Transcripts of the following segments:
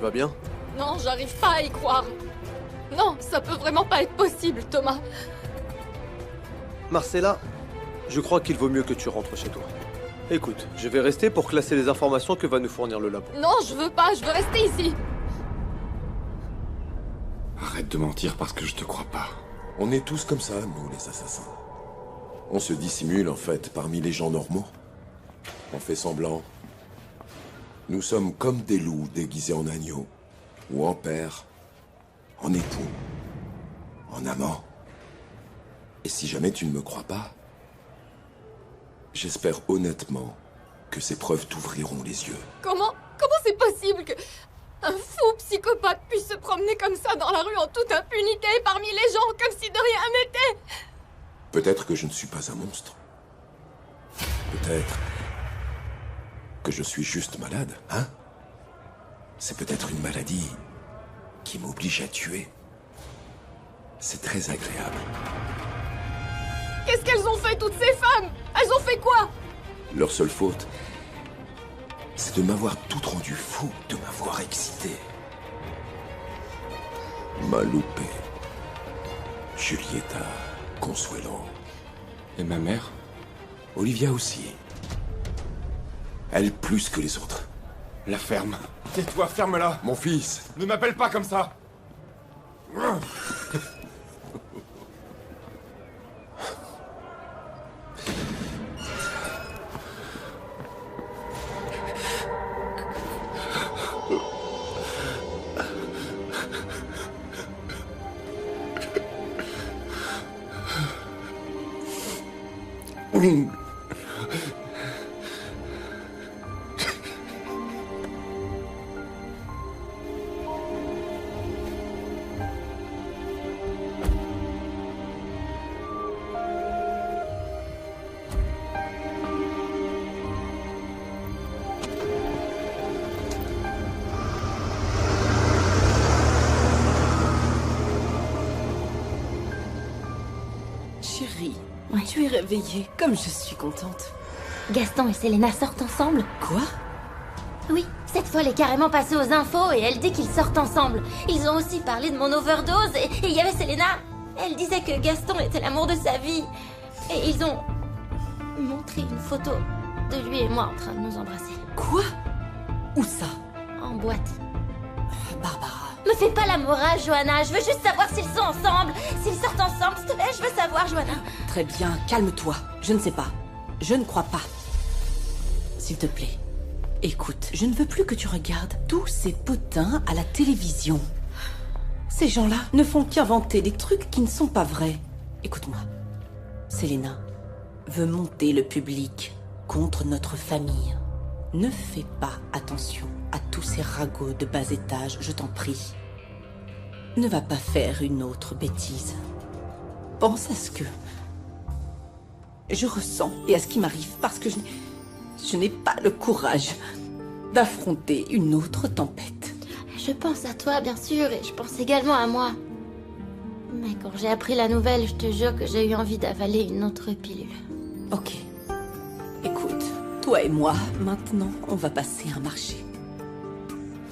tu vas bien? Non, j'arrive pas à y croire. Non, ça peut vraiment pas être possible, Thomas. Marcella, je crois qu'il vaut mieux que tu rentres chez toi. Écoute, je vais rester pour classer les informations que va nous fournir le labo. Non, je veux pas, je veux rester ici. Arrête de mentir parce que je te crois pas. On est tous comme ça, nous, les assassins. On se dissimule, en fait, parmi les gens normaux. On fait semblant. Nous sommes comme des loups déguisés en agneaux. Ou en père. En époux. En amant. Et si jamais tu ne me crois pas, j'espère honnêtement que ces preuves t'ouvriront les yeux. Comment c'est possible que un fou psychopathe puisse se promener comme ça dans la rue en toute impunité parmi les gens comme si de rien n'était? Peut-être que je ne suis pas un monstre. Peut-être que je suis juste malade, hein? C'est peut-être une maladie qui m'oblige à tuer. C'est très agréable. Qu'est-ce qu'elles ont fait, toutes ces femmes? Elles ont fait quoi? Leur seule faute, c'est de m'avoir tout rendu fou, de m'avoir excité. M'a loupé. Julieta, Consuelo. Et ma mère? Olivia aussi. Elle plus que les autres. La ferme. Tais-toi, ferme-la. Mon fils. Ne m'appelle pas comme ça. Chérie, Ouais. tu es réveillée, comme je suis contente. Gaston et Selena sortent ensemble? Quoi? Oui, cette fois elle est carrément passée aux infos et elle dit qu'ils sortent ensemble. Ils ont aussi parlé de mon overdose et il y avait Selena. Elle disait que Gaston était l'amour de sa vie. Et ils ont montré une photo de lui et moi en train de nous embrasser. Quoi? Où ça? En boîte. Barbara. Me fais pas la morale, Johanna. Je veux juste savoir s'ils sont ensemble. S'ils sortent ensemble, s'il te plaît, je veux savoir, Johanna. Très bien, calme-toi. Je ne sais pas. Je ne crois pas. S'il te plaît. Écoute, je ne veux plus que tu regardes tous ces potins à la télévision. Ces gens-là ne font qu'inventer des trucs qui ne sont pas vrais. Écoute-moi. Selena veut monter le public contre notre famille. Ne fais pas attention à tous ces ragots de bas étage, je t'en prie. Ne va pas faire une autre bêtise. Pense à ce que je ressens et à ce qui m'arrive parce que je n'ai pas le courage d'affronter une autre tempête. Je pense à toi, bien sûr, et je pense également à moi. Mais quand j'ai appris la nouvelle, je te jure que j'ai eu envie d'avaler une autre pilule. Ok. Écoute, toi et moi, maintenant, on va passer un marché.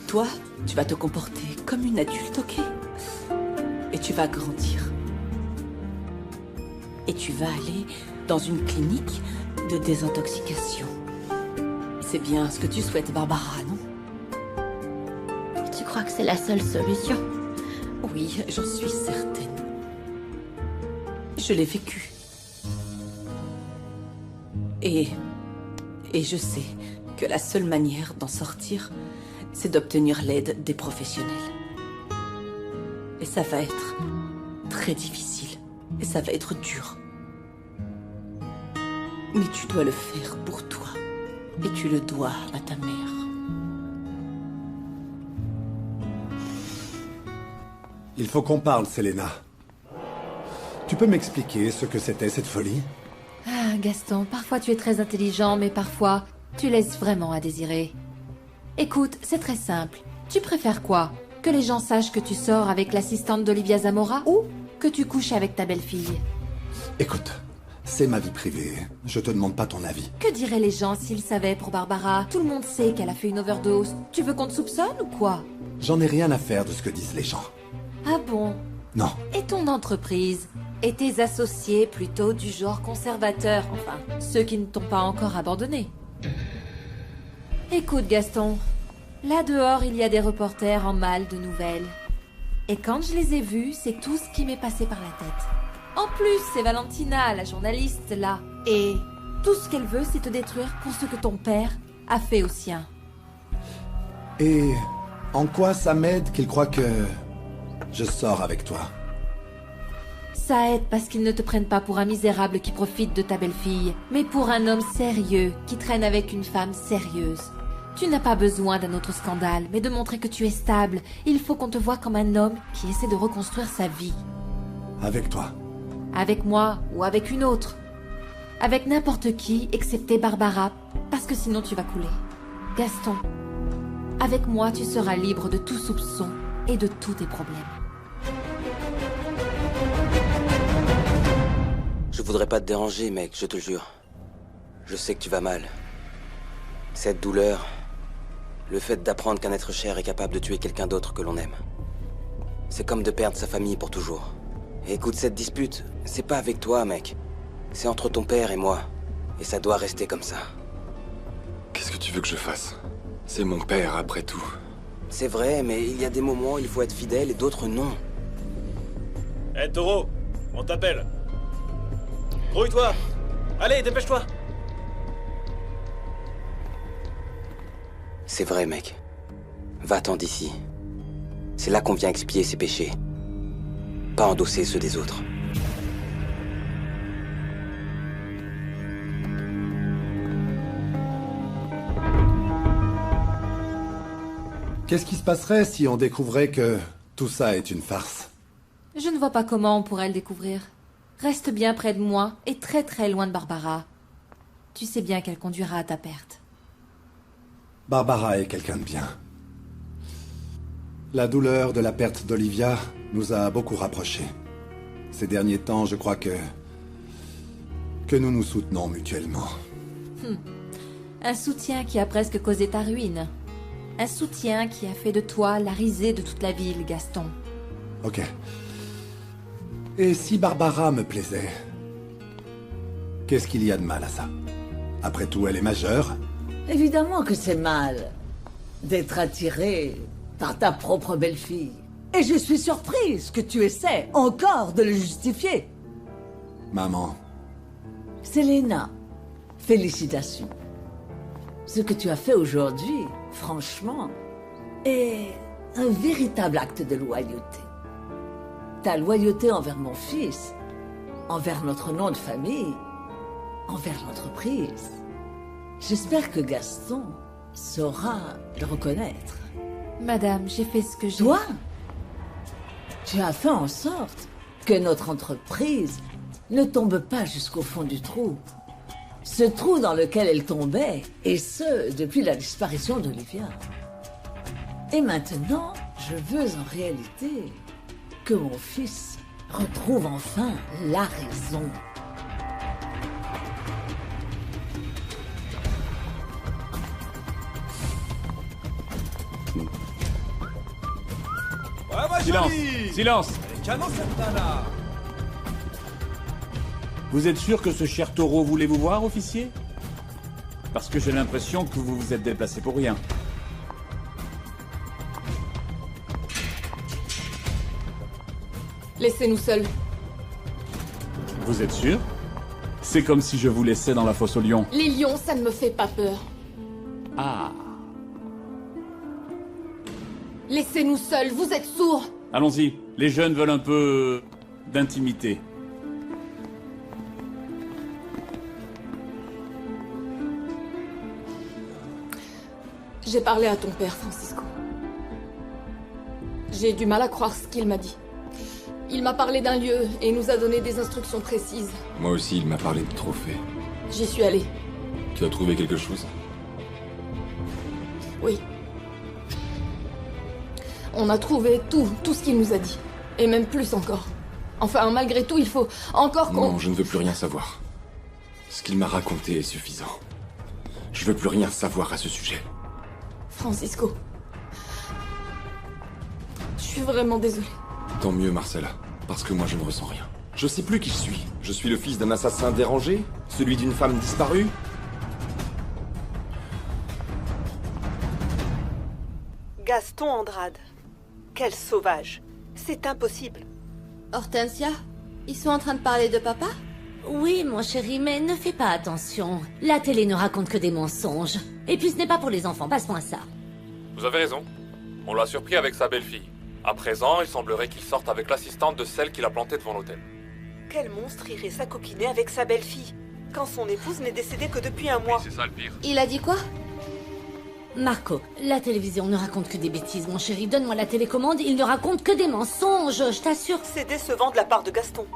Toi, tu vas te comporter comme une adulte, ok? Et tu vas grandir. Et tu vas aller dans une clinique de désintoxication. C'est bien ce que tu souhaites, Barbara, non? Tu crois que c'est la seule solution? Oui, j'en suis certaine. Je l'ai vécu. Et je sais que la seule manière d'en sortir, c'est d'obtenir l'aide des professionnels. Et ça va être très difficile. Et ça va être dur. Mais tu dois le faire pour toi. Et tu le dois à ta mère. Il faut qu'on parle, Selena. Tu peux m'expliquer ce que c'était, cette folie? Ah, Gaston, parfois tu es très intelligent, mais parfois, tu laisses vraiment à désirer. Écoute, c'est très simple. Tu préfères quoi? Que les gens sachent que tu sors avec l'assistante d'Olivia Zamora ou que tu couches avec ta belle-fille? Écoute, c'est ma vie privée. Je te demande pas ton avis. Que diraient les gens s'ils savaient pour Barbara? Tout le monde sait qu'elle a fait une overdose. Tu veux qu'on te soupçonne ou quoi? J'en ai rien à faire de ce que disent les gens. Ah bon? Non. Et ton entreprise? Et tes associés plutôt du genre conservateur, enfin, ceux qui ne t'ont pas encore abandonné? Écoute Gaston, là dehors il y a des reporters en mal de nouvelles. Et quand je les ai vus, c'est tout ce qui m'est passé par la tête. En plus, c'est Valentina, la journaliste, là. Et tout ce qu'elle veut, c'est te détruire pour ce que ton père a fait au sien. Et en quoi ça m'aide qu'il croit que je sors avec toi? Ça aide parce qu'ils ne te prennent pas pour un misérable qui profite de ta belle-fille, mais pour un homme sérieux qui traîne avec une femme sérieuse. Tu n'as pas besoin d'un autre scandale, mais de montrer que tu es stable. Il faut qu'on te voie comme un homme qui essaie de reconstruire sa vie. Avec toi? Avec moi ou avec une autre. Avec n'importe qui, excepté Barbara, parce que sinon tu vas couler. Gaston, avec moi tu seras libre de tout soupçon et de tous tes problèmes. Je voudrais pas te déranger, mec, je te le jure. Je sais que tu vas mal. Cette douleur, le fait d'apprendre qu'un être cher est capable de tuer quelqu'un d'autre que l'on aime. C'est comme de perdre sa famille pour toujours. Et écoute, cette dispute, c'est pas avec toi, mec. C'est entre ton père et moi. Et ça doit rester comme ça. Qu'est-ce que tu veux que je fasse? C'est mon père, après tout. C'est vrai, mais il y a des moments où il faut être fidèle et d'autres non. Hé, Taureau, on t'appelle. Grouille-toi. Allez, dépêche-toi. C'est vrai, mec. Va-t'en d'ici. C'est là qu'on vient expier ses péchés. Pas endosser ceux des autres. Qu'est-ce qui se passerait si on découvrait que tout ça est une farce? Je ne vois pas comment on pourrait le découvrir. Reste bien près de moi et très très loin de Barbara. Tu sais bien qu'elle conduira à ta perte. Barbara est quelqu'un de bien. La douleur de la perte d'Olivia nous a beaucoup rapprochés. Ces derniers temps, je crois que nous nous soutenons mutuellement. Un soutien qui a presque causé ta ruine. Un soutien qui a fait de toi la risée de toute la ville, Gaston. Ok. Et si Barbara me plaisait? Qu'est-ce qu'il y a de mal à ça? Après tout, elle est majeure. Évidemment que c'est mal d'être attiré par ta propre belle-fille. Et je suis surprise que tu essaies encore de le justifier. Maman. Selena, félicitations. Ce que tu as fait aujourd'hui, franchement, est un véritable acte de loyauté. Ta loyauté envers mon fils, envers notre nom de famille, envers l'entreprise. J'espère que Gaston saura le reconnaître. Madame, j'ai fait ce que j'ai... Toi, tu as fait en sorte que notre entreprise ne tombe pas jusqu'au fond du trou. Ce trou dans lequel elle tombait, et ce, depuis la disparition d'Olivia. Et maintenant, je veux en réalité que mon fils retrouve enfin la raison. Silence, silence. Vous êtes sûr que ce cher Taureau voulait vous voir, officier? Parce que j'ai l'impression que vous vous êtes déplacé pour rien. Laissez-nous seuls. Vous êtes sûr? C'est comme si je vous laissais dans la fosse aux lions. Les lions, ça ne me fait pas peur. Ah. Laissez-nous seuls, vous êtes sourds. Allons-y, les jeunes veulent un peu d'intimité. J'ai parlé à ton père, Francisco. J'ai du mal à croire ce qu'il m'a dit. Il m'a parlé d'un lieu et nous a donné des instructions précises. Moi aussi, il m'a parlé de trophée. J'y suis allée. Tu as trouvé quelque chose? Oui. On a trouvé tout ce qu'il nous a dit. Et même plus encore. Enfin, malgré tout, il faut encore qu'on... Non, je ne veux plus rien savoir. Ce qu'il m'a raconté est suffisant. Je veux plus rien savoir à ce sujet. Francisco. suis vraiment désolée. Tant mieux, Marcella. Parce que moi, je ne ressens rien. Je sais plus qui je suis. Je suis le fils d'un assassin dérangé? Celui d'une femme disparue? Gaston Andrade. Quel sauvage. C'est impossible. Hortensia, ils sont en train de parler de papa? Oui, mon chéri, mais ne fais pas attention. La télé ne raconte que des mensonges. Et puis ce n'est pas pour les enfants, passe-moi ça. Vous avez raison. On l'a surpris avec sa belle-fille. À présent, il semblerait qu'il sorte avec l'assistante de celle qu'il a plantée devant l'hôtel. Quel monstre irait s'acoquiner avec sa belle-fille, quand son épouse n'est décédée que depuis un mois? Oui, c'est ça le pire. Il a dit quoi? Marco, la télévision ne raconte que des bêtises, mon chéri. Donne-moi la télécommande, il ne raconte que des mensonges, je t'assure. C'est décevant de la part de Gaston.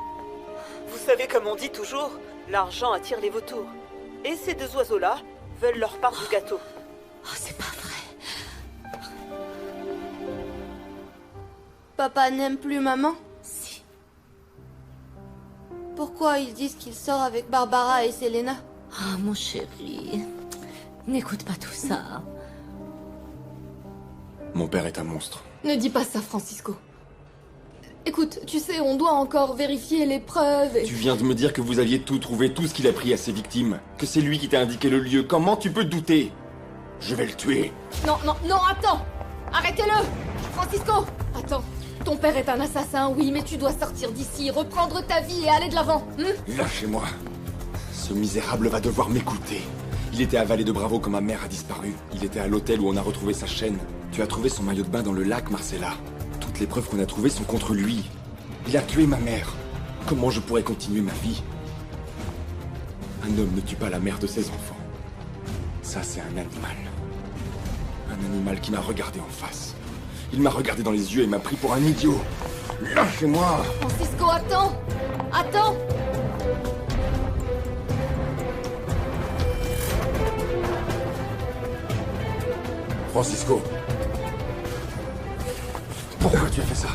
Vous savez comme on dit toujours, l'argent attire les vautours. Et ces deux oiseaux-là veulent leur part du gâteau. Oh, c'est pas vrai. Papa n'aime plus maman? Si. Pourquoi ils disent qu'il sort avec Barbara et Selena? Ah, mon chéri, n'écoute pas tout ça. Mon père est un monstre. Ne dis pas ça, Francisco. Écoute, tu sais, on doit encore vérifier les preuves et... Tu viens de me dire que vous aviez tout trouvé, tout ce qu'il a pris à ses victimes. Que c'est lui qui t'a indiqué le lieu. Comment tu peux te douter? Je vais le tuer. Non, non, non, attends! Arrêtez-le! Francisco! Attends, ton père est un assassin, oui, mais tu dois sortir d'ici, reprendre ta vie et aller de l'avant, Lâchez-moi. Ce misérable va devoir m'écouter. Il était à Vallée de Bravo quand ma mère a disparu. Il était à l'hôtel où on a retrouvé sa chaîne. Tu as trouvé son maillot de bain dans le lac, Marcella. Toutes les preuves qu'on a trouvées sont contre lui. Il a tué ma mère. Comment je pourrais continuer ma vie? Un homme ne tue pas la mère de ses enfants. Ça, c'est un animal. Un animal qui m'a regardé en face. Il m'a regardé dans les yeux et m'a pris pour un idiot. Lâchez-moi! Francisco, attends! Attends! Francisco, Pourquoi tu as fait ça?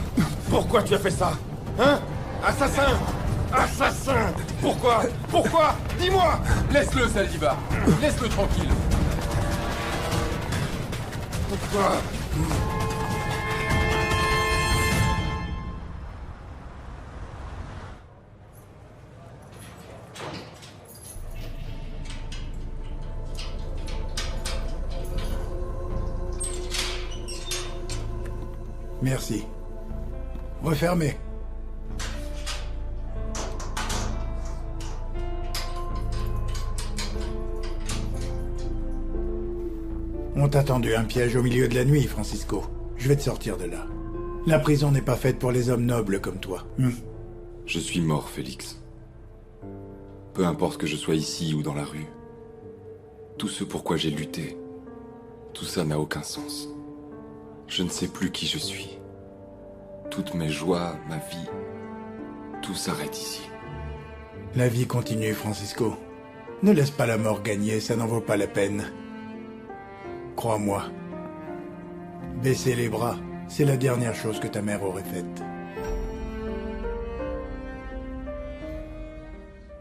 Pourquoi tu as fait ça? Hein? Assassin! Assassin! Pourquoi? Pourquoi? Dis-moi! Laisse-le, Saldivar. Laisse-le tranquille. Pourquoi? Merci. Refermez. On t'a tendu un piège au milieu de la nuit, Francisco. Je vais te sortir de là. La prison n'est pas faite pour les hommes nobles comme toi. Je suis mort, Félix. Peu importe que je sois ici ou dans la rue. Tout ce pourquoi j'ai lutté, tout ça n'a aucun sens. Je ne sais plus qui je suis. Toutes mes joies, ma vie, tout s'arrête ici. La vie continue, Francisco. Ne laisse pas la mort gagner, ça n'en vaut pas la peine. Crois-moi. Baisser les bras, c'est la dernière chose que ta mère aurait faite.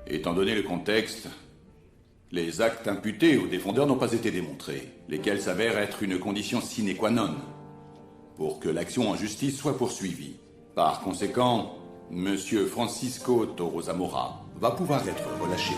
Étant donné le contexte, les actes imputés aux défendeurs n'ont pas été démontrés, lesquels s'avèrent être une condition sine qua non pour que l'action en justice soit poursuivie. Par conséquent, Monsieur Francisco Toro Zamora va pouvoir être relâché.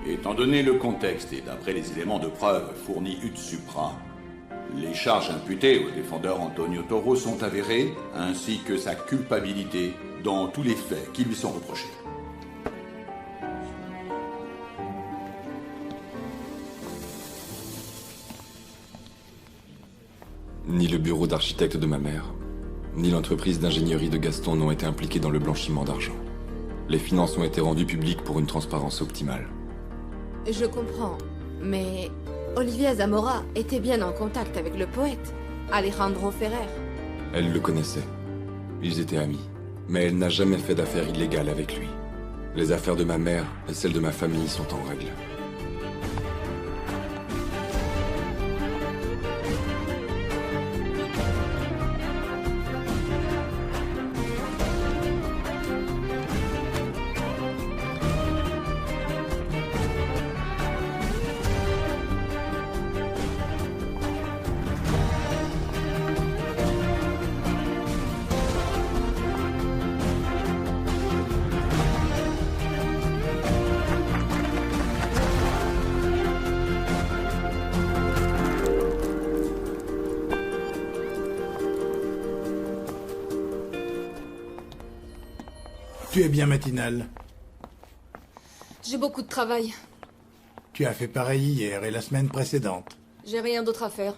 Étant donné le contexte et d'après les éléments de preuve fournis ut supra, les charges imputées au défendeur Antonio Toro sont avérées, ainsi que sa culpabilité dans tous les faits qui lui sont reprochés. Ni le bureau d'architecte de ma mère, ni l'entreprise d'ingénierie de Gaston n'ont été impliqués dans le blanchiment d'argent. Les finances ont été rendues publiques pour une transparence optimale. Je comprends, mais Olivia Zamora était bien en contact avec le poète, Alejandro Ferrer. Elle le connaissait. Ils étaient amis. Mais elle n'a jamais fait d'affaires illégales avec lui. Les affaires de ma mère et celles de ma famille sont en règle. Tu es bien matinale. J'ai beaucoup de travail. Tu as fait pareil hier et la semaine précédente. J'ai rien d'autre à faire.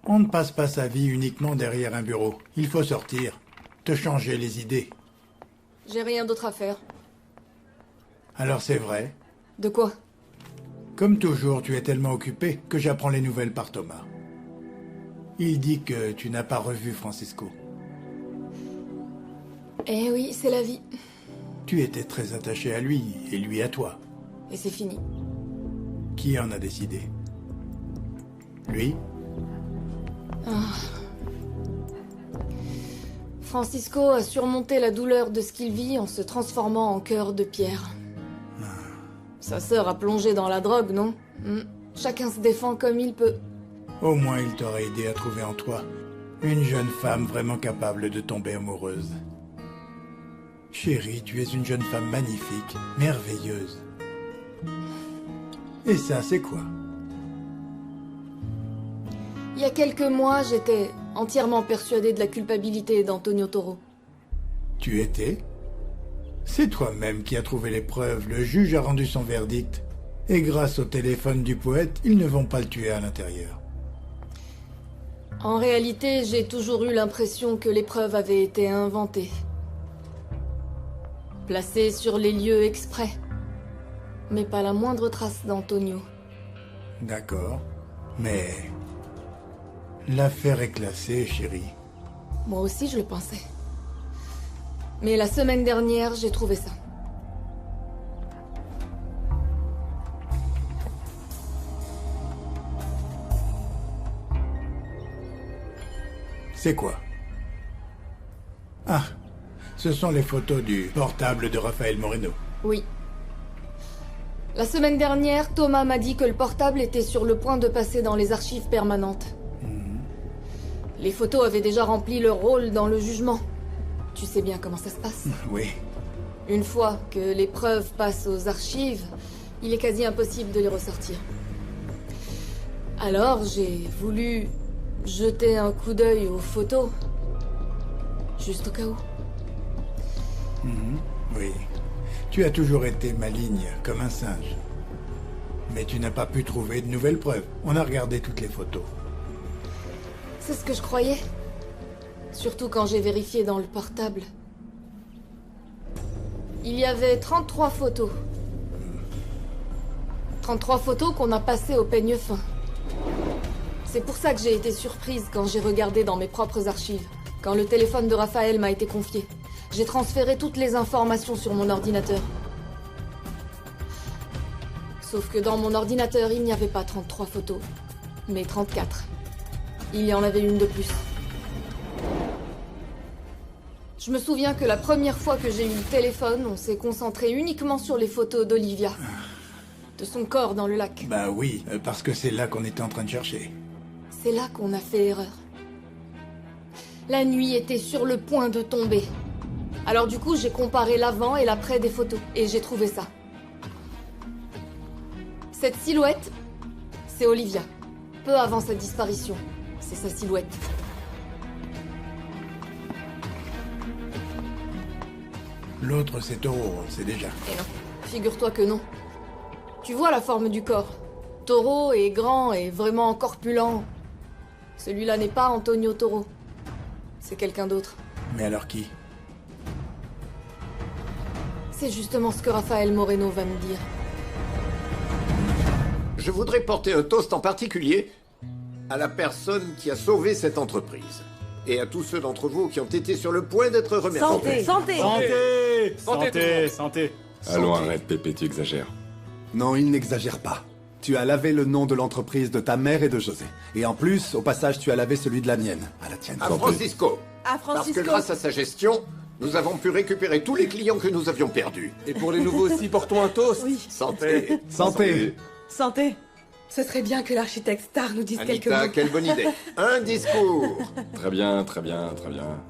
On ne passe pas sa vie uniquement derrière un bureau. Il faut sortir, te changer les idées. J'ai rien d'autre à faire. Alors c'est vrai. De quoi? Comme toujours, tu es tellement occupé que j'apprends les nouvelles par Thomas. Il dit que tu n'as pas revu Francisco. Eh oui, c'est la vie. Tu étais très attaché à lui, et lui à toi. Et c'est fini. Qui en a décidé? Lui? Ah. Francisco a surmonté la douleur de ce qu'il vit en se transformant en cœur de pierre. Sa sœur a plongé dans la drogue, non? Chacun se défend comme il peut. Au moins, il t'aurait aidé à trouver en toi une jeune femme vraiment capable de tomber amoureuse. Chérie, tu es une jeune femme magnifique, merveilleuse. Et ça, c'est quoi? Il y a quelques mois, j'étais entièrement persuadée de la culpabilité d'Antonio Toro. Tu étais? C'est toi-même qui as trouvé les preuves. Le juge a rendu son verdict. Et grâce au téléphone du poète, ils ne vont pas le tuer à l'intérieur. En réalité, j'ai toujours eu l'impression que les preuves avaient été inventées. Placées sur les lieux exprès. Mais pas la moindre trace d'Antonio. D'accord. Mais... l'affaire est classée, chérie. Moi aussi, je le pensais. Mais la semaine dernière, j'ai trouvé ça. C'est quoi? Ah, ce sont les photos du portable de Rafael Moreno. Oui. La semaine dernière, Thomas m'a dit que le portable était sur le point de passer dans les archives permanentes. Les photos avaient déjà rempli leur rôle dans le jugement. Tu sais bien comment ça se passe. Oui. Une fois que les preuves passent aux archives, il est quasi impossible de les ressortir. Alors, j'ai voulu jeter un coup d'œil aux photos. Juste au cas où. Oui. Tu as toujours été maligne, comme un singe. Mais tu n'as pas pu trouver de nouvelles preuves. On a regardé toutes les photos. C'est ce que je croyais. Surtout quand j'ai vérifié dans le portable. Il y avait 33 photos. 33 photos qu'on a passées au peigne fin. C'est pour ça que j'ai été surprise quand j'ai regardé dans mes propres archives. Quand le téléphone de Raphaël m'a été confié. J'ai transféré toutes les informations sur mon ordinateur. Sauf que dans mon ordinateur, il n'y avait pas 33 photos, mais 34. Il y en avait une de plus. Je me souviens que la première fois que j'ai eu le téléphone, on s'est concentré uniquement sur les photos d'Olivia. De son corps dans le lac. Bah oui, parce que c'est là qu'on était en train de chercher. C'est là qu'on a fait erreur. La nuit était sur le point de tomber. Alors du coup, j'ai comparé l'avant et l'après des photos, et j'ai trouvé ça. Cette silhouette, c'est Olivia. Peu avant sa disparition. C'est sa silhouette. L'autre, c'est Toro, on le sait déjà. Et non, figure-toi que non. Tu vois la forme du corps. Toro est grand et vraiment corpulent. Celui-là n'est pas Antonio Toro. C'est quelqu'un d'autre. Mais alors qui? C'est justement ce que Rafael Moreno va me dire. Je voudrais porter un toast en particulier à la personne qui a sauvé cette entreprise. Et à tous ceux d'entre vous qui ont été sur le point d'être remerciés. Santé, santé. Santé. Santé, santé, tout le monde. Santé. Allons, arrête, Pépé, tu exagères. Non, il n'exagère pas. Tu as lavé le nom de l'entreprise de ta mère et de José. Et en plus, au passage, tu as lavé celui de la mienne. À la tienne. À Francisco. À Parce Francisco. que grâce à sa gestion, nous avons pu récupérer tous les clients que nous avions perdus. Et pour les nouveaux aussi, portons un toast. Oui. Santé. Santé. Santé. Ce serait bien que l'architecte Star nous dise quelques Anita, mots. quelle bonne idée. Un discours. Très bien, très bien, très bien.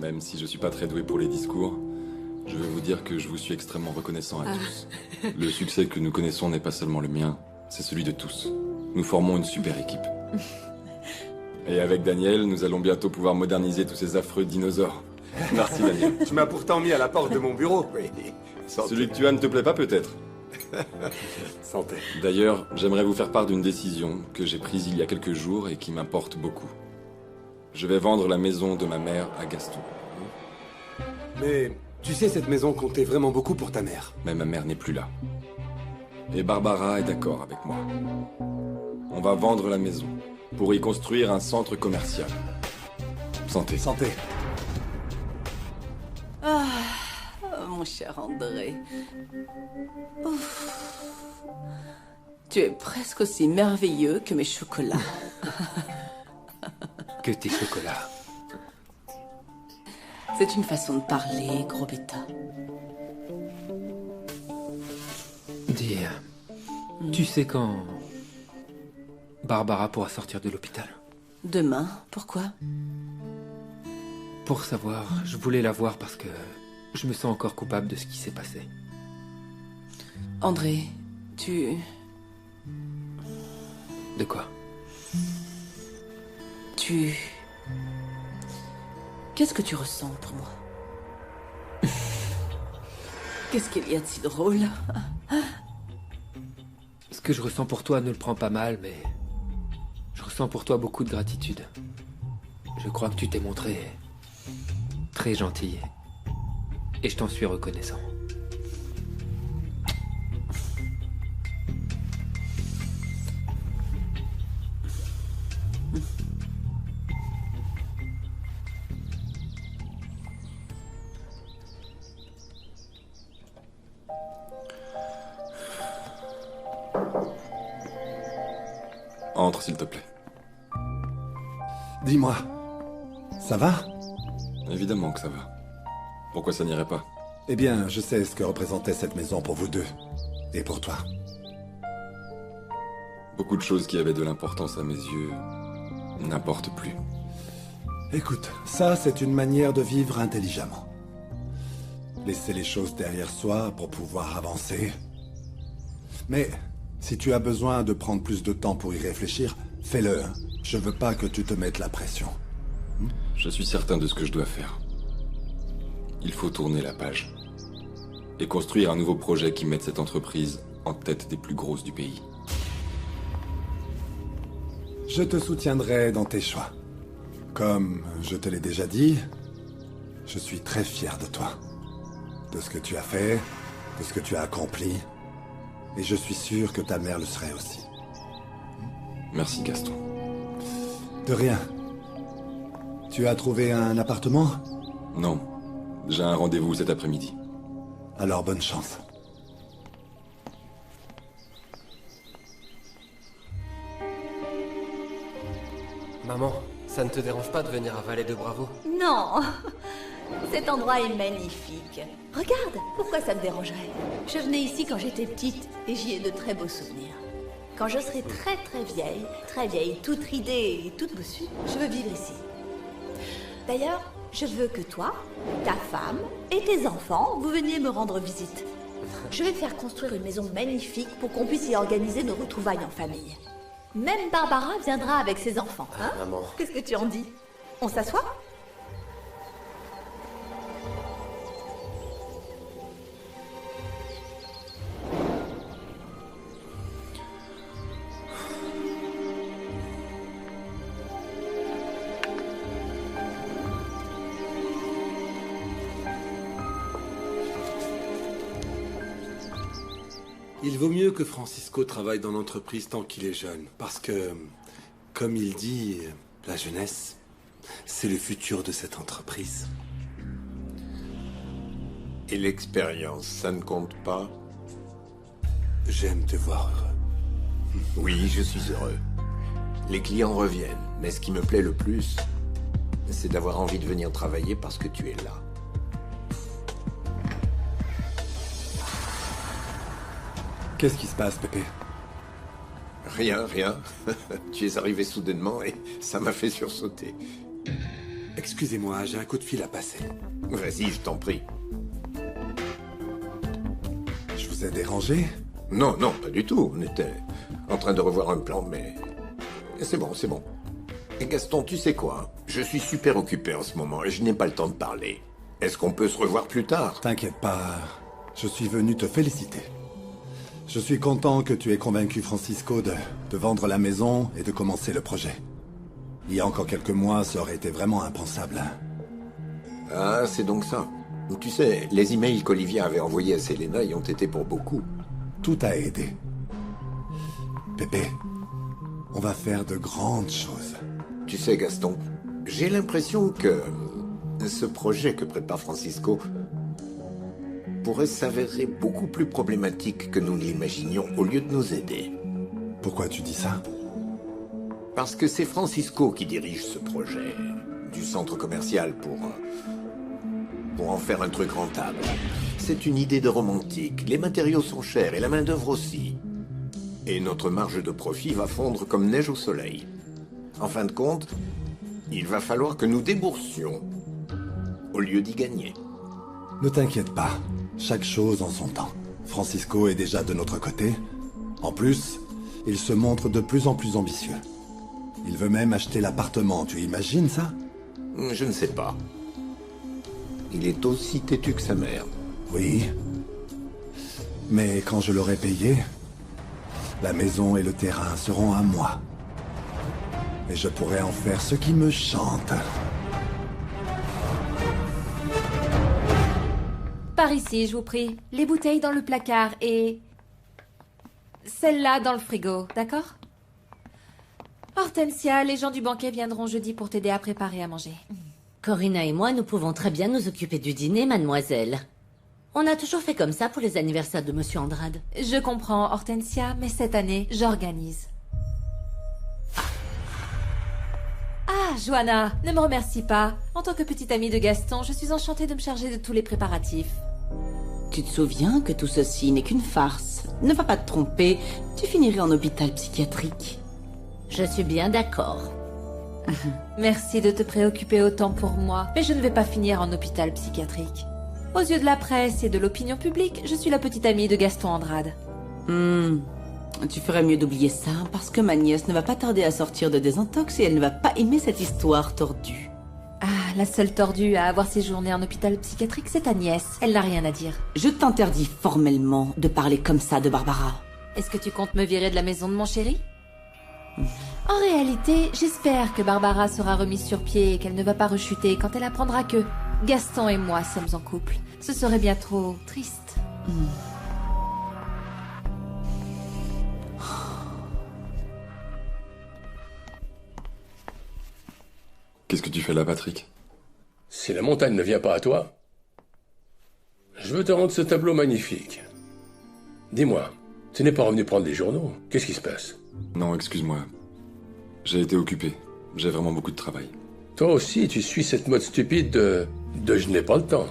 Même si je suis pas très doué pour les discours, je veux vous dire que je vous suis extrêmement reconnaissant à tous. Le succès que nous connaissons n'est pas seulement le mien, c'est celui de tous. Nous formons une super équipe. Et avec Daniel, nous allons bientôt pouvoir moderniser tous ces affreux dinosaures. Merci Daniel. Tu m'as pourtant mis à la porte de mon bureau. Oui. Celui que tu as ne te plaît pas peut-être. Santé. D'ailleurs, j'aimerais vous faire part d'une décision que j'ai prise il y a quelques jours et qui m'importe beaucoup. Je vais vendre la maison de ma mère à Gaston. Mais tu sais, cette maison comptait vraiment beaucoup pour ta mère. Mais ma mère n'est plus là. Et Barbara est d'accord avec moi. On va vendre la maison pour y construire un centre commercial. Santé. Santé. Ah, mon cher André. Ouf. Tu es presque aussi merveilleux que mes chocolats. Que tes chocolats. C'est une façon de parler, gros bêta. Dis, tu sais quand Barbara pourra sortir de l'hôpital? Demain, pourquoi? Pour savoir, je voulais la voir parce que je me sens encore coupable de ce qui s'est passé. André, tu... De quoi? Tu... Qu'est-ce que tu ressens pour moi? Qu'est-ce qu'il y a de si drôle? Ce que je ressens pour toi ne le prends pas mal, mais... Je ressens pour toi beaucoup de gratitude. Je crois que tu t'es montré... très gentil. Et je t'en suis reconnaissant. Entre, s'il te plaît. Dis-moi, ça va? Évidemment que ça va. Pourquoi ça n'irait pas? Eh bien, je sais ce que représentait cette maison pour vous deux. Et pour toi. Beaucoup de choses qui avaient de l'importance à mes yeux n'importent plus. Écoute, ça c'est une manière de vivre intelligemment. Laisser les choses derrière soi pour pouvoir avancer. Mais si tu as besoin de prendre plus de temps pour y réfléchir, fais-le. Je veux pas que tu te mettes la pression. Je suis certain de ce que je dois faire. Il faut tourner la page. Et construire un nouveau projet qui mette cette entreprise en tête des plus grosses du pays. Je te soutiendrai dans tes choix. Comme je te l'ai déjà dit, je suis très fier de toi. De ce que tu as fait, de ce que tu as accompli. Et je suis sûr que ta mère le serait aussi. Merci Gaston. De rien. Tu as trouvé un appartement? Non. J'ai un rendez-vous cet après-midi. Alors bonne chance. Maman, ça ne te dérange pas de venir à Vallée de Bravo? Non. Cet endroit est magnifique. Regarde, pourquoi ça me dérangerait? Je venais ici quand j'étais petite et j'y ai de très beaux souvenirs. Quand je serai très vieille, toute ridée et toute bossue, je veux vivre ici. D'ailleurs, je veux que toi, ta femme et tes enfants, vous veniez me rendre visite. Je vais faire construire une maison magnifique pour qu'on puisse y organiser nos retrouvailles en famille. Même Barbara viendra avec ses enfants, hein? Maman. Qu'est-ce que tu en dis? On s'assoit? Il vaut mieux que Francisco travaille dans l'entreprise tant qu'il est jeune, parce que, comme il dit, la jeunesse, c'est le futur de cette entreprise. Et l'expérience, ça ne compte pas? J'aime te voir heureux. Oui, je suis heureux. Les clients reviennent, mais ce qui me plaît le plus, c'est d'avoir envie de venir travailler parce que tu es là. Qu'est-ce qui se passe, Pépé? Rien, rien. Tu es arrivé soudainement et ça m'a fait sursauter. Excusez-moi, j'ai un coup de fil à passer. Vas-y, je t'en prie. Je vous ai dérangé? Non, non, pas du tout. On était en train de revoir un plan, mais... C'est bon, c'est bon. Et Gaston, tu sais quoi? Je suis super occupé en ce moment et je n'ai pas le temps de parler. Est-ce qu'on peut se revoir plus tard? T'inquiète pas, je suis venu te féliciter. Je suis content que tu aies convaincu Francisco de vendre la maison et de commencer le projet. Il y a encore quelques mois, ça aurait été vraiment impensable. Ah, c'est donc ça. Tu sais, les emails qu'Olivia avait envoyés à Selena y ont été pour beaucoup. Tout a aidé. Pépé, on va faire de grandes choses. Tu sais, Gaston, j'ai l'impression que ce projet que prépare Francisco pourrait s'avérer beaucoup plus problématique que nous l'imaginions au lieu de nous aider. Pourquoi tu dis ça? Parce que c'est Francisco qui dirige ce projet du centre commercial pour en faire un truc rentable. C'est une idée de romantique. Les matériaux sont chers et la main-d'œuvre aussi. Et notre marge de profit va fondre comme neige au soleil. En fin de compte, il va falloir que nous déboursions au lieu d'y gagner. Ne t'inquiète pas, chaque chose en son temps. Francisco est déjà de notre côté. En plus, il se montre de plus en plus ambitieux. Il veut même acheter l'appartement, tu imagines ça? Je ne sais pas. Il est aussi têtu que sa mère. Oui. Mais quand je l'aurai payé, la maison et le terrain seront à moi. Et je pourrai en faire ce qui me chante. Par ici, je vous prie. Les bouteilles dans le placard et... celle-là dans le frigo, d'accord? Hortensia, les gens du banquet viendront jeudi pour t'aider à préparer à manger. Corina et moi, nous pouvons très bien nous occuper du dîner, mademoiselle. On a toujours fait comme ça pour les anniversaires de Monsieur Andrade. Je comprends, Hortensia, mais cette année, j'organise. Ah, Joanna, ne me remercie pas. En tant que petite amie de Gaston, je suis enchantée de me charger de tous les préparatifs. Tu te souviens que tout ceci n'est qu'une farce. Ne va pas te tromper, tu finirais en hôpital psychiatrique. Je suis bien d'accord. Merci de te préoccuper autant pour moi, mais je ne vais pas finir en hôpital psychiatrique. Aux yeux de la presse et de l'opinion publique, je suis la petite amie de Gaston Andrade. Tu ferais mieux d'oublier ça, parce que ma nièce ne va pas tarder à sortir de désintox et elle ne va pas aimer cette histoire tordue. Ah, la seule tordue à avoir séjourné en hôpital psychiatrique, c'est ta nièce. Elle n'a rien à dire. Je t'interdis formellement de parler comme ça de Barbara. Est-ce que tu comptes me virer de la maison de mon chéri? En réalité, j'espère que Barbara sera remise sur pied et qu'elle ne va pas rechuter quand elle apprendra que Gaston et moi sommes en couple. Ce serait bien trop triste. Qu'est-ce que tu fais là, Patrick? Si la montagne ne vient pas à toi, je veux te rendre ce tableau magnifique. Dis-moi, tu n'es pas revenu prendre les journaux? Qu'est-ce qui se passe? Non, excuse-moi. J'ai été occupé. J'ai vraiment beaucoup de travail. Toi aussi, tu suis cette mode stupide de je n'ai pas le temps.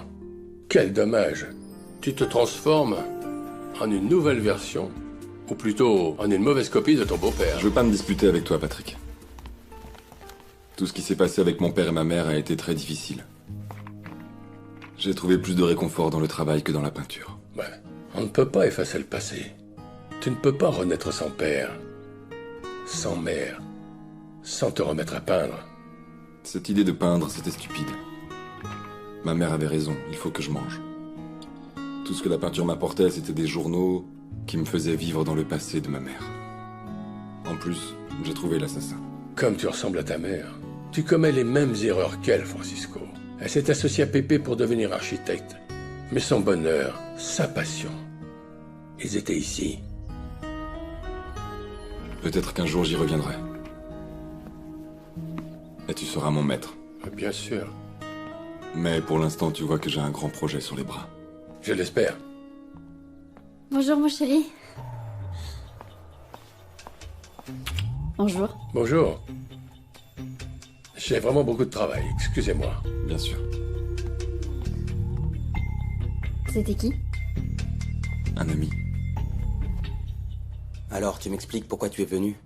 Quel dommage. Tu te transformes en une nouvelle version, ou plutôt en une mauvaise copie de ton beau-père. Je veux pas me disputer avec toi, Patrick. Tout ce qui s'est passé avec mon père et ma mère a été très difficile. J'ai trouvé plus de réconfort dans le travail que dans la peinture. Ben, on ne peut pas effacer le passé. Tu ne peux pas renaître sans père, sans mère, sans te remettre à peindre. Cette idée de peindre, c'était stupide. Ma mère avait raison, il faut que je mange. Tout ce que la peinture m'apportait, c'était des journaux qui me faisaient vivre dans le passé de ma mère. En plus, j'ai trouvé l'assassin. Comme tu ressembles à ta mère, tu commets les mêmes erreurs qu'elle, Francisco. Elle s'est associée à Pépé pour devenir architecte. Mais son bonheur, sa passion, ils étaient ici. Peut-être qu'un jour j'y reviendrai. Et tu seras mon maître. Bien sûr. Mais pour l'instant, tu vois que j'ai un grand projet sur les bras. Je l'espère. Bonjour mon chéri. Bonjour. Bonjour. J'ai vraiment beaucoup de travail, excusez-moi. Bien sûr. C'était qui? Un ami. Alors, tu m'expliques pourquoi tu es venu?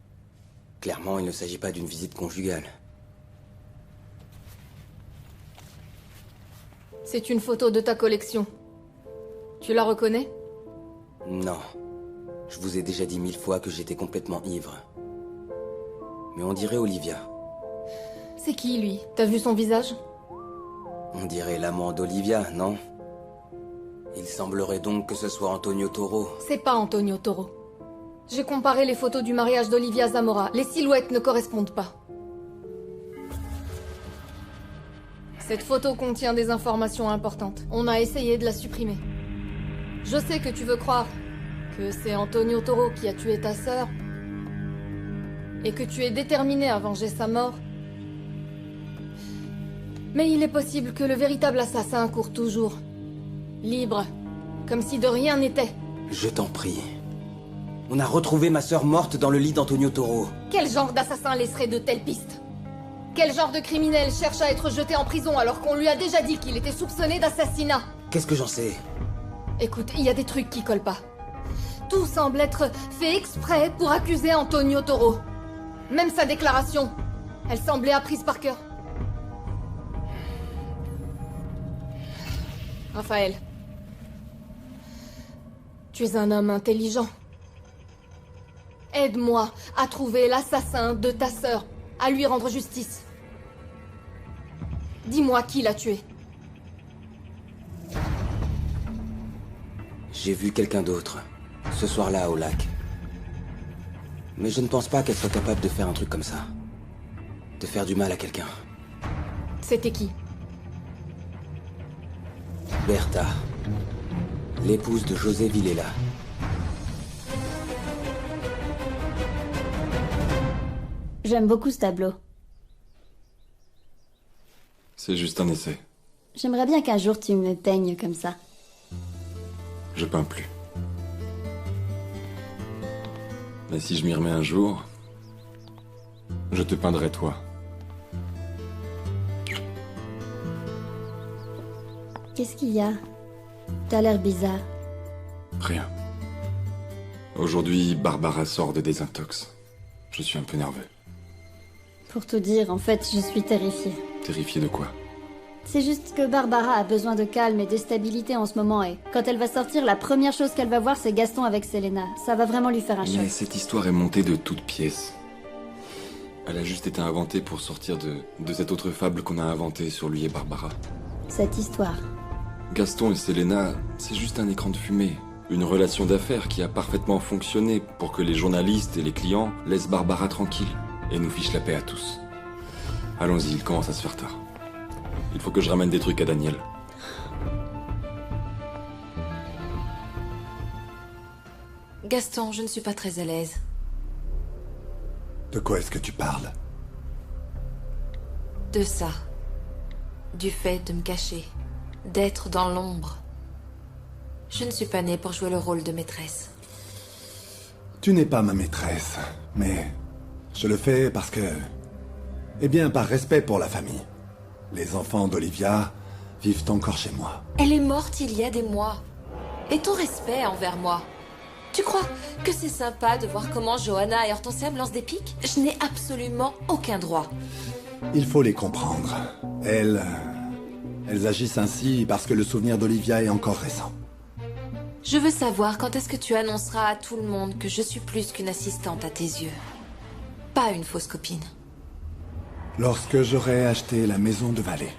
Clairement, il ne s'agit pas d'une visite conjugale. C'est une photo de ta collection. Tu la reconnais? Non. Je vous ai déjà dit 1000 fois que j'étais complètement ivre. Mais on dirait Olivia. C'est qui, lui? T'as vu son visage? On dirait l'amant d'Olivia, non? Il semblerait donc que ce soit Antonio Toro. C'est pas Antonio Toro. J'ai comparé les photos du mariage d'Olivia Zamora. Les silhouettes ne correspondent pas. Cette photo contient des informations importantes. On a essayé de la supprimer. Je sais que tu veux croire que c'est Antonio Toro qui a tué ta sœur et que tu es déterminé à venger sa mort. Mais il est possible que le véritable assassin court toujours. Libre. Comme si de rien n'était. Je t'en prie. On a retrouvé ma sœur morte dans le lit d'Antonio Toro. Quel genre d'assassin laisserait de telles pistes? Quel genre de criminel cherche à être jeté en prison alors qu'on lui a déjà dit qu'il était soupçonné d'assassinat? Qu'est-ce que j'en sais? Écoute, il y a des trucs qui collent pas. Tout semble être fait exprès pour accuser Antonio Toro. Même sa déclaration, elle semblait apprise par cœur. Raphaël, tu es un homme intelligent. Aide-moi à trouver l'assassin de ta sœur, à lui rendre justice. Dis-moi qui l'a tué. J'ai vu quelqu'un d'autre, ce soir-là au lac. Mais je ne pense pas qu'elle soit capable de faire un truc comme ça. De faire du mal à quelqu'un. C'était qui? Bertha, l'épouse de José Villela. J'aime beaucoup ce tableau. C'est juste un essai. J'aimerais bien qu'un jour tu me peignes comme ça. Je peins plus. Mais si je m'y remets un jour, je te peindrai toi. Qu'est-ce qu'il y a? T'as l'air bizarre. Rien. Aujourd'hui, Barbara sort de désintox. Je suis un peu nerveux. Pour tout dire, en fait, je suis terrifiée. Terrifié de quoi? C'est juste que Barbara a besoin de calme et de stabilité en ce moment et quand elle va sortir, la première chose qu'elle va voir, c'est Gaston avec Selena. Ça va vraiment lui faire un choc. Mais cette histoire est montée de toutes pièces. Elle a juste été inventée pour sortir de cette autre fable qu'on a inventée sur lui et Barbara. Cette histoire. Gaston et Selena, c'est juste un écran de fumée. Une relation d'affaires qui a parfaitement fonctionné pour que les journalistes et les clients laissent Barbara tranquille et nous fichent la paix à tous. Allons-y, il commence à se faire tard. Il faut que je ramène des trucs à Daniel. Gaston, je ne suis pas très à l'aise. De quoi est-ce que tu parles? De ça. Du fait de me cacher. D'être dans l'ombre. Je ne suis pas née pour jouer le rôle de maîtresse. Tu n'es pas ma maîtresse, mais je le fais parce que... Eh bien, par respect pour la famille. Les enfants d'Olivia vivent encore chez moi. Elle est morte il y a des mois. Et ton respect envers moi? Tu crois que c'est sympa de voir comment Johanna et Hortensia me lancent des piques? Je n'ai absolument aucun droit. Il faut les comprendre. Elles agissent ainsi parce que le souvenir d'Olivia est encore récent. Je veux savoir quand est-ce que tu annonceras à tout le monde que je suis plus qu'une assistante à tes yeux. Pas une fausse copine. Lorsque j'aurai acheté la maison de Vallée.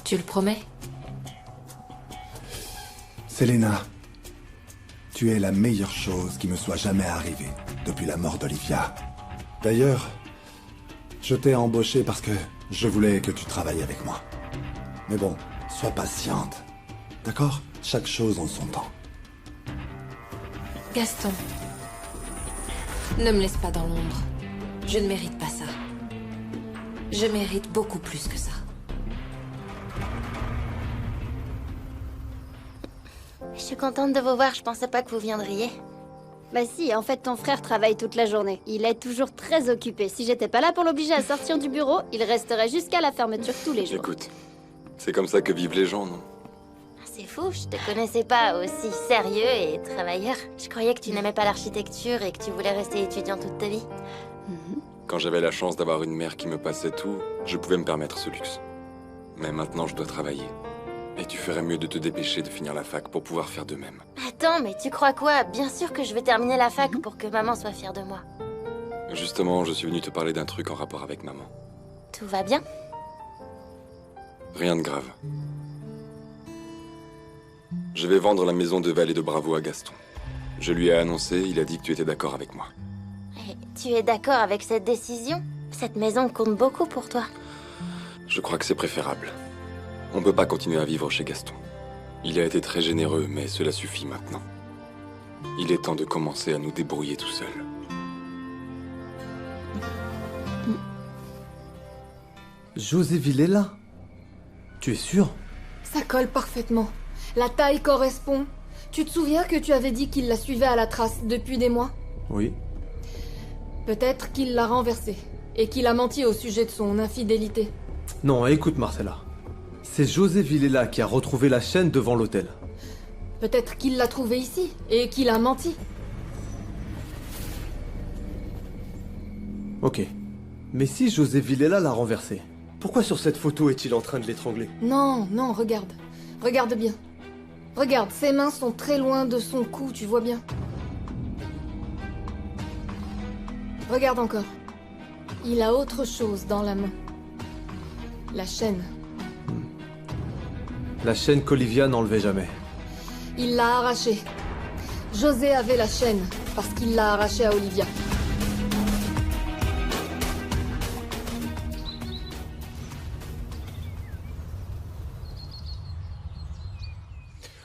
Tu le promets? Selena, tu es la meilleure chose qui me soit jamais arrivée depuis la mort d'Olivia. D'ailleurs, je t'ai embauchée parce que je voulais que tu travailles avec moi. Mais bon, sois patiente. D'accord? Chaque chose en son temps. Gaston, ne me laisse pas dans l'ombre. Je ne mérite pas ça. Je mérite beaucoup plus que ça. suis contente de vous voir, je pensais pas que vous viendriez. Bah si, en fait ton frère travaille toute la journée. Il est toujours très occupé. Si j'étais pas là pour l'obliger à sortir du bureau, il resterait jusqu'à la fermeture tous les jours. Écoute, c'est comme ça que vivent les gens, non? C'est fou, je te connaissais pas aussi sérieux et travailleur. Je croyais que tu n'aimais pas l'architecture et que tu voulais rester étudiant toute ta vie. Quand j'avais la chance d'avoir une mère qui me passait tout, je pouvais me permettre ce luxe. Mais maintenant, je dois travailler. Et tu ferais mieux de te dépêcher de finir la fac pour pouvoir faire de même. Attends, mais tu crois quoi? Bien sûr que je vais terminer la fac pour que maman soit fière de moi. Justement, je suis venu te parler d'un truc en rapport avec maman. Tout va bien? Rien de grave. Je vais vendre la maison de Vallée de Bravo à Gaston. Je lui ai annoncé, il a dit que tu étais d'accord avec moi. Et tu es d'accord avec cette décision? Cette maison compte beaucoup pour toi. Je crois que c'est préférable. On peut pas continuer à vivre chez Gaston. Il a été très généreux, mais cela suffit maintenant. Il est temps de commencer à nous débrouiller tout seul. José Villela? Tu es sûr? Ça colle parfaitement. La taille correspond. Tu te souviens que tu avais dit qu'il la suivait à la trace depuis des mois? Oui. Peut-être qu'il l'a renversée et qu'il a menti au sujet de son infidélité. Non, écoute Marcella. C'est José Villela qui a retrouvé la chaîne devant l'hôtel. Peut-être qu'il l'a trouvée ici et qu'il a menti. Ok. Mais si José Villela l'a renversée, pourquoi sur cette photo est-il en train de l'étrangler? Non, non, regarde. Regarde bien. Regarde, ses mains sont très loin de son cou, tu vois bien. Regarde encore. Il a autre chose dans la main. La chaîne. La chaîne qu'Olivia n'enlevait jamais. Il l'a arrachée. José avait la chaîne parce qu'il l'a arrachée à Olivia.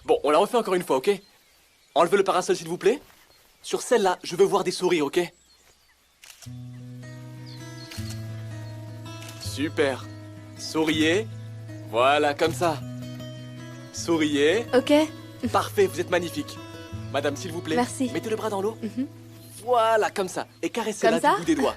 Bon, on la refait encore une fois, ok? Enlevez le parasol, s'il vous plaît. Sur celle-là, je veux voir des sourires, ok? Super. Souriez. Voilà, comme ça. Souriez. Ok. Parfait, vous êtes magnifique. Madame, s'il vous plaît. Merci. Mettez le bras dans l'eau. Voilà, comme ça. Et caressez-la Comme ça du bout des doigts.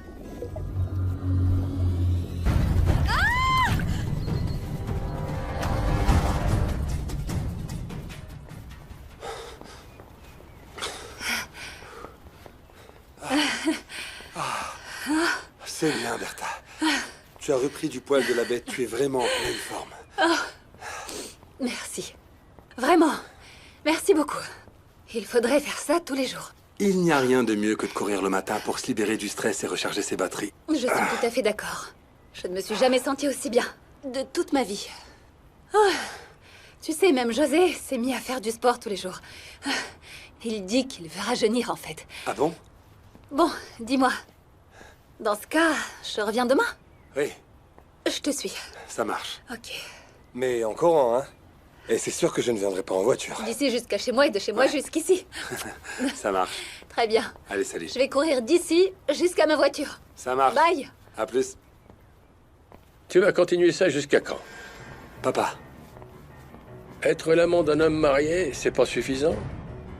C'est bien, Bertha. Tu as repris du poil de la bête, tu es vraiment en pleine forme. Merci. Vraiment. Merci beaucoup. Il faudrait faire ça tous les jours. Il n'y a rien de mieux que de courir le matin pour se libérer du stress et recharger ses batteries. Je suis tout à fait d'accord. Je ne me suis jamais sentie aussi bien. De toute ma vie. Oh. Tu sais, même José s'est mis à faire du sport tous les jours. Il dit qu'il veut rajeunir, en fait. Ah bon? Bon, dis-moi. Dans ce cas, je reviens demain? Oui. Je te suis. Ça marche. Ok. Mais en courant, hein? Et c'est sûr que je ne viendrai pas en voiture. D'ici jusqu'à chez moi et de chez moi jusqu'ici. Ça marche. Très bien. Allez, salut. Je vais courir d'ici jusqu'à ma voiture. Ça marche. Bye. À plus. Tu vas continuer ça jusqu'à quand? Papa. Être l'amant d'un homme marié, c'est pas suffisant.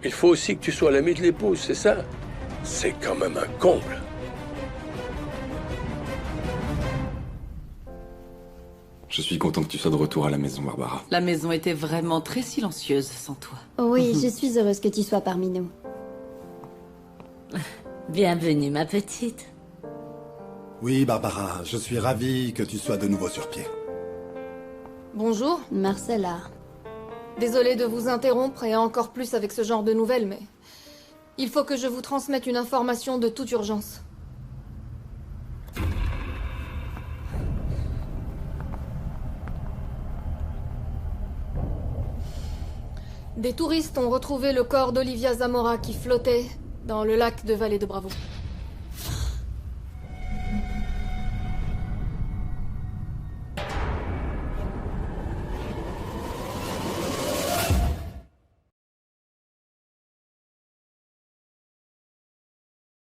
Il faut aussi que tu sois l'ami de l'épouse, c'est ça? C'est quand même un comble. Je suis content que tu sois de retour à la maison, Barbara. La maison était vraiment très silencieuse sans toi. Oui, je suis heureuse que tu sois parmi nous. Bienvenue, ma petite. Oui, Barbara, je suis ravi que tu sois de nouveau sur pied. Bonjour. Marcella. Désolée de vous interrompre et encore plus avec ce genre de nouvelles, mais... il faut que je vous transmette une information de toute urgence. Des touristes ont retrouvé le corps d'Olivia Zamora qui flottait dans le lac de Vallée de Bravo.